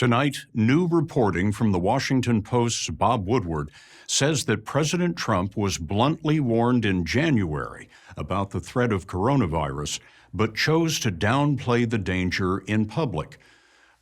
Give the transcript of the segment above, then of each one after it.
Tonight, new reporting from the Washington Post's Bob Woodward says that President Trump was bluntly warned in January about the threat of coronavirus, but chose to downplay the danger in public.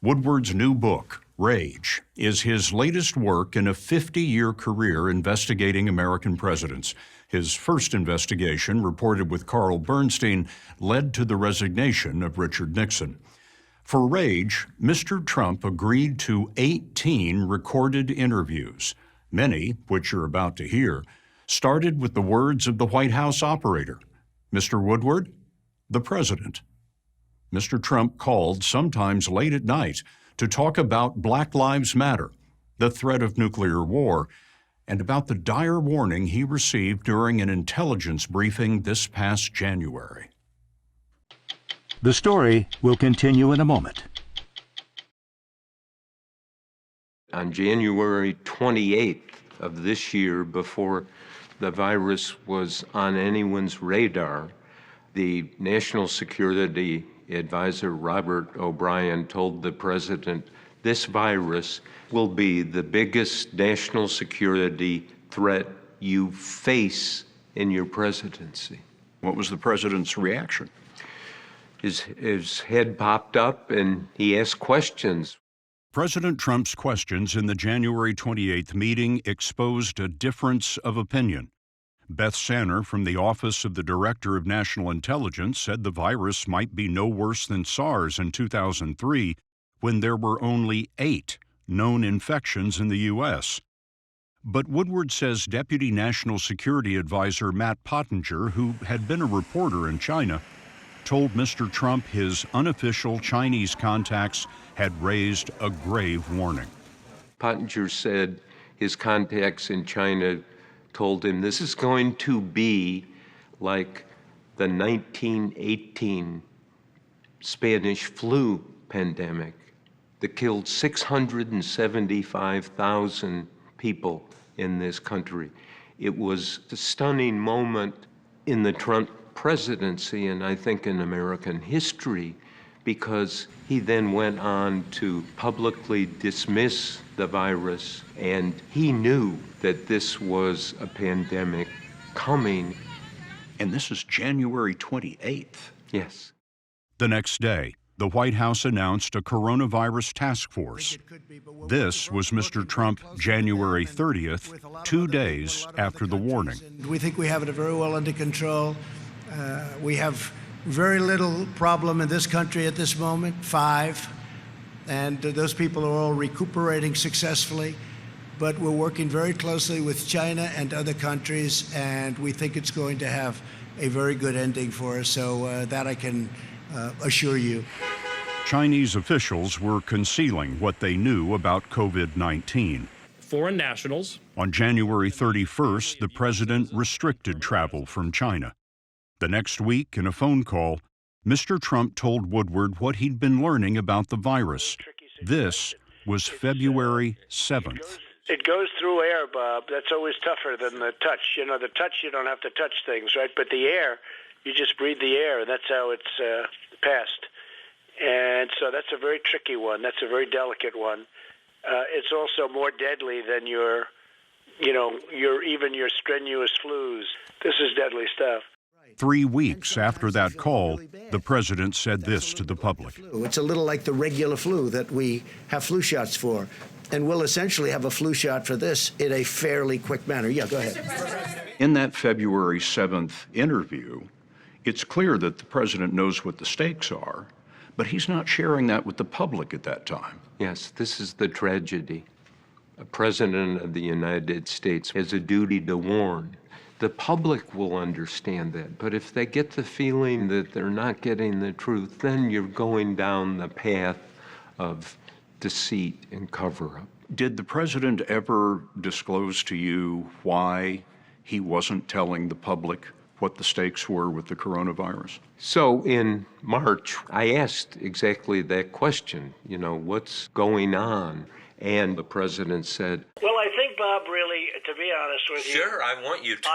Woodward's new book, Rage, is his latest work in a 50-year career investigating American presidents. His first investigation, reported with Carl Bernstein, led to the resignation of Richard Nixon. For Rage, Mr. Trump agreed to 18 recorded interviews. Many, which you're about to hear, started with the words of the White House operator, Mr. Woodward, the president. Mr. Trump called sometimes late at night to talk about Black Lives Matter, the threat of nuclear war, and about the dire warning he received during an intelligence briefing this past January. The story will continue in a moment. On January 28th of this year, before the virus was on anyone's radar, the National Security Advisor Robert O'Brien told the president, "This virus will be the biggest national security threat you face in your presidency." What was the president's reaction? His head popped up and he asked questions. President Trump's questions in the January 28th meeting exposed a difference of opinion. Beth Sanner from the Office of the Director of National Intelligence said the virus might be no worse than SARS in 2003, when there were only 8 known infections in the U.S. But Woodward says Deputy National Security Advisor Matt Pottinger, who had been a reporter in China, told Mr. Trump his unofficial Chinese contacts had raised a grave warning. Pottinger said his contacts in China told him this is going to be like the 1918 Spanish flu pandemic that killed 675,000 people in this country. It was a stunning moment in the Trump presidency, and I think in American history, because he then went on to publicly dismiss the virus, and he knew that this was a pandemic coming. And this is January 28th. Yes. The next day, the White House announced a coronavirus task force. This was Mr. Trump January 30th, 2 days after the warning. We think we have it very well under control. We have very little problem in this country at this moment, 5, and those people are all recuperating successfully. But we're working very closely with China and other countries, and we think it's going to have a very good ending for us, so that I can assure you. Chinese officials were concealing what they knew about COVID-19. Foreign nationals. On January 31st, the president restricted travel from China. The next week, in a phone call, Mr. Trump told Woodward what he'd been learning about the virus. This was February 7th. It goes through air, Bob. That's always tougher than the touch. You know, the touch, you don't have to touch things, right? But the air, you just breathe the air, and that's how it's passed. And so that's a very tricky one. That's a very delicate one. It's also more deadly than your strenuous flus. This is deadly stuff. 3 weeks after that call, the president said this to the public. It's a little like the regular flu that we have flu shots for, and we'll essentially have a flu shot for this in a fairly quick manner. Yeah, go ahead. In that February 7th interview, it's clear that the president knows what the stakes are, but he's not sharing that with the public at that time. Yes, this is the tragedy. A president of the United States has a duty to warn. The public will understand that, but if they get the feeling that they're not getting the truth, then you're going down the path of deceit and cover-up. Did the president ever disclose to you why he wasn't telling the public what the stakes were with the coronavirus? So in March, I asked exactly that question, what's going on? And the president said, Well, I think, Bob, really, to be honest with you... Sure, I want you to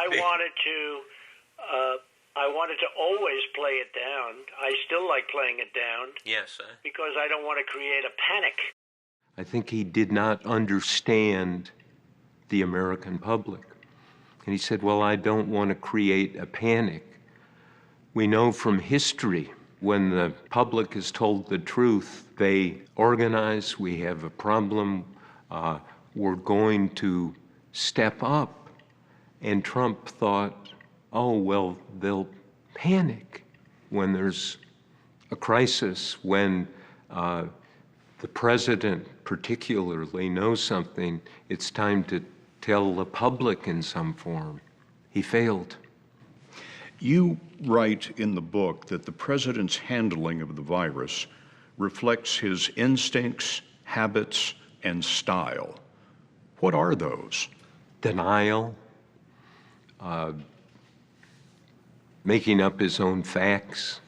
I wanted to always play it down. I still like playing it down. Yes, because I don't want to create a panic. I think he did not understand the American public. And he said, well, I don't want to create a panic. We know from history, when the public is told the truth, they organize, we have a problem, we're going to step up. And Trump thought, oh, well, they'll panic when there's a crisis, when the president particularly knows something, it's time to tell the public in some form. He failed. You write in the book that the president's handling of the virus reflects his instincts, habits, and style. What are those? Denial, making up his own facts.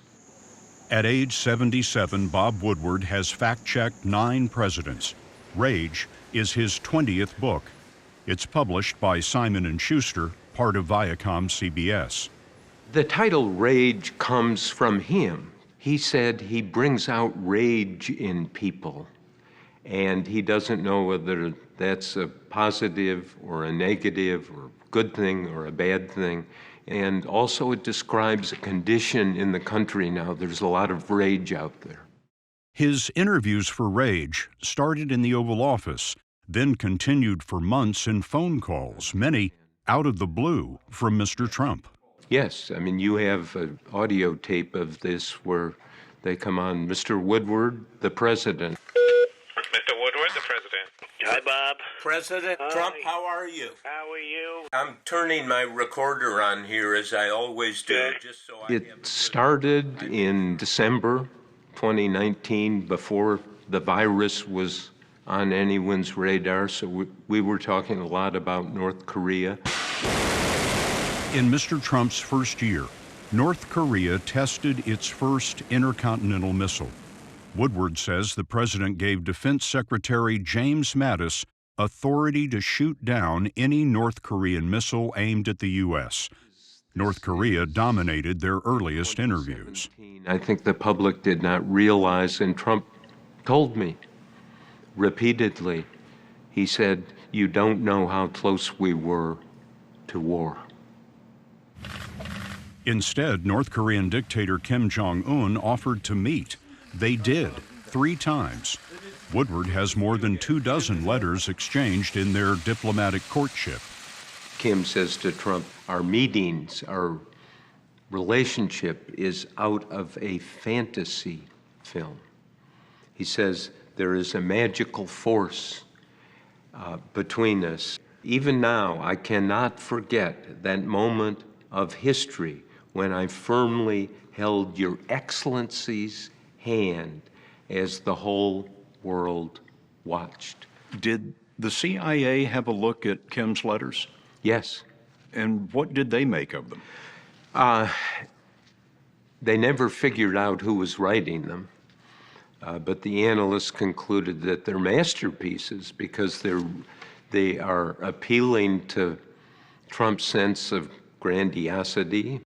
At age 77, Bob Woodward has fact-checked 9 presidents. Rage is his 20th book. It's published by Simon & Schuster, part of Viacom CBS. The title Rage comes from him. He said he brings out rage in people, and he doesn't know whether that's a positive or a negative or good thing or a bad thing. And also it describes a condition in the country now. There's a lot of rage out there. His interviews for Rage started in the Oval Office, then continued for months in phone calls, many out of the blue from Mr. Trump. Yes, I mean, you have an audio tape of this where they come on, Mr. Woodward, the president. Mr. Woodward, the president. Hi, Bob. President Trump, how are you? How are you? I'm turning my recorder on here as I always do, just so It started in December 2019, before the virus was on anyone's radar, so we were talking a lot about North Korea. In Mr. Trump's first year, North Korea tested its first intercontinental missile. Woodward says the president gave Defense Secretary James Mattis authority to shoot down any North Korean missile aimed at the U.S. North Korea dominated their earliest interviews. I think the public did not realize, and Trump told me repeatedly, he said, you don't know how close we were to war. Instead, North Korean dictator Kim Jong-un offered to meet. They did, 3 times. Woodward has more than 24 letters exchanged in their diplomatic courtship. Kim says to Trump, our meetings, our relationship is out of a fantasy film. He says there is a magical force between us. Even now, I cannot forget that moment of history when I firmly held Your Excellency's hand as the whole world watched. Did the CIA have a look at Kim's letters? Yes. And what did they make of them? They never figured out who was writing them, but the analysts concluded that they're masterpieces because they are appealing to Trump's sense of grandiosity.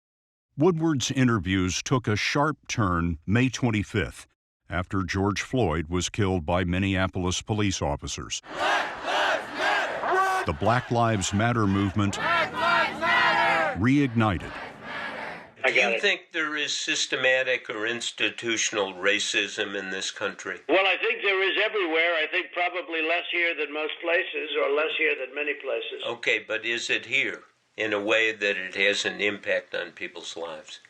Woodward's interviews took a sharp turn May 25th, after George Floyd was killed by Minneapolis police officers. The Black Lives Matter movement reignited. Do you think there is systematic or institutional racism in this country? Well, I think there is everywhere. I think probably less here than most places, or less here than many places. Okay, but is it here in a way that it has an impact on people's lives?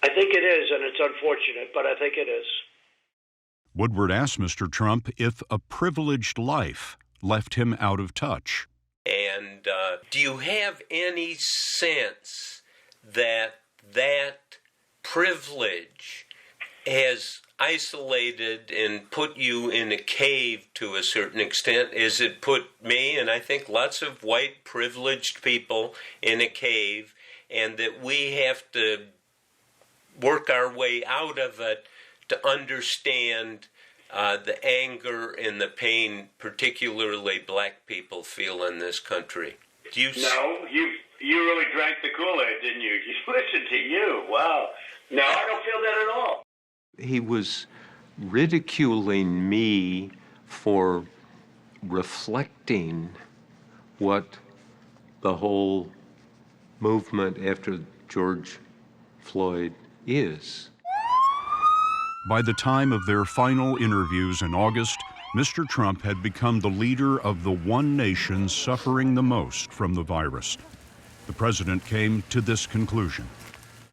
I think it is, and it's unfortunate, but I think it is. Woodward asked Mr. Trump if a privileged life left him out of touch. And do you have any sense that privilege has isolated and put you in a cave to a certain extent, as it put me, and I think lots of white privileged people, in a cave, and that we have to work our way out of it to understand the anger and the pain particularly black people feel in this country? Do you No, you really drank the Kool-Aid, didn't you? Listen to you. Wow. No, I don't feel that at all. He was ridiculing me for reflecting what the whole movement after George Floyd is. By the time of their final interviews in August, Mr. Trump had become the leader of the one nation suffering the most from the virus. The president came to this conclusion.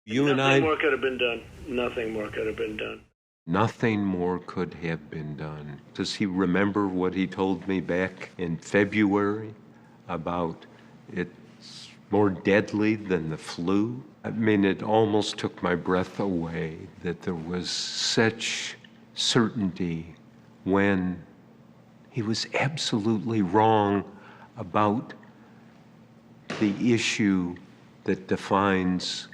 Nothing more could have been done. Nothing more could have been done. Nothing more could have been done. Does he remember what he told me back in February about it's more deadly than the flu? I mean, it almost took my breath away that there was such certainty when he was absolutely wrong about the issue that defines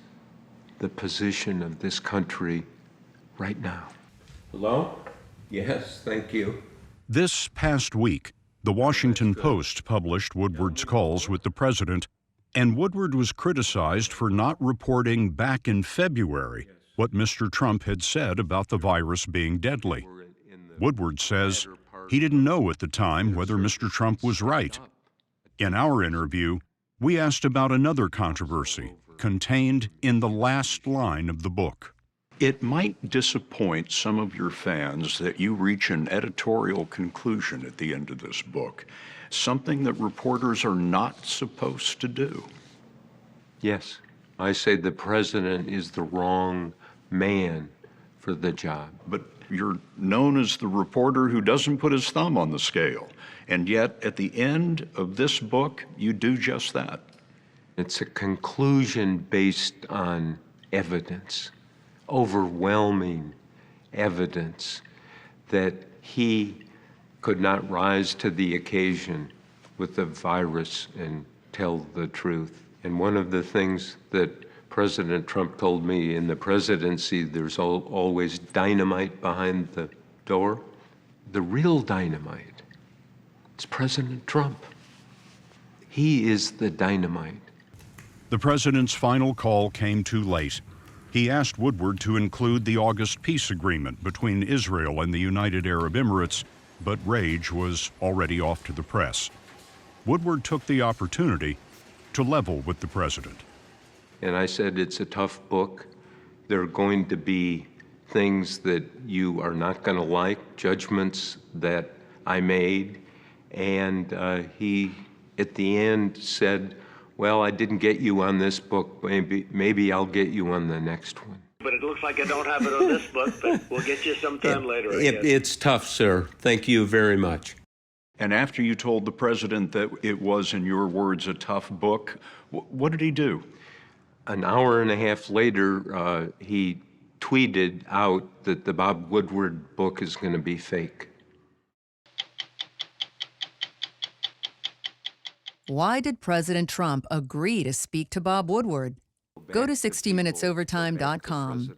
the position of this country right now. Hello? Yes, thank you. This past week, the Washington Post published Woodward's calls with the president, and Woodward was criticized for not reporting back in February what Mr. Trump had said about the virus being deadly. Woodward says he didn't know at the time whether Mr. Trump was right. In our interview, we asked about another controversy contained in the last line of the book. It might disappoint some of your fans that you reach an editorial conclusion at the end of this book, something that reporters are not supposed to do. Yes, I say the president is the wrong man for the job. But you're known as the reporter who doesn't put his thumb on the scale, and yet at the end of this book, you do just that. It's a conclusion based on evidence, overwhelming evidence that he could not rise to the occasion with the virus and tell the truth. And one of the things that President Trump told me in the presidency, there's always dynamite behind the door. The real dynamite is President Trump. He is the dynamite. The president's final call came too late. He asked Woodward to include the August peace agreement between Israel and the United Arab Emirates, but rage was already off to the press. Woodward took the opportunity to level with the president. And I said, it's a tough book. There are going to be things that you are not going to like, judgments that I made. And he, at the end, said, well, I didn't get you on this book. Maybe I'll get you on the next one. But it looks like I don't have it on this book, but we'll get you sometime later, I guess. It's tough, sir. Thank you very much. And after you told the president that it was, in your words, a tough book, what did he do? An hour and a half later, he tweeted out that the Bob Woodward book is going to be fake. Why did President Trump agree to speak to Bob Woodward? Go to 60minutesovertime.com.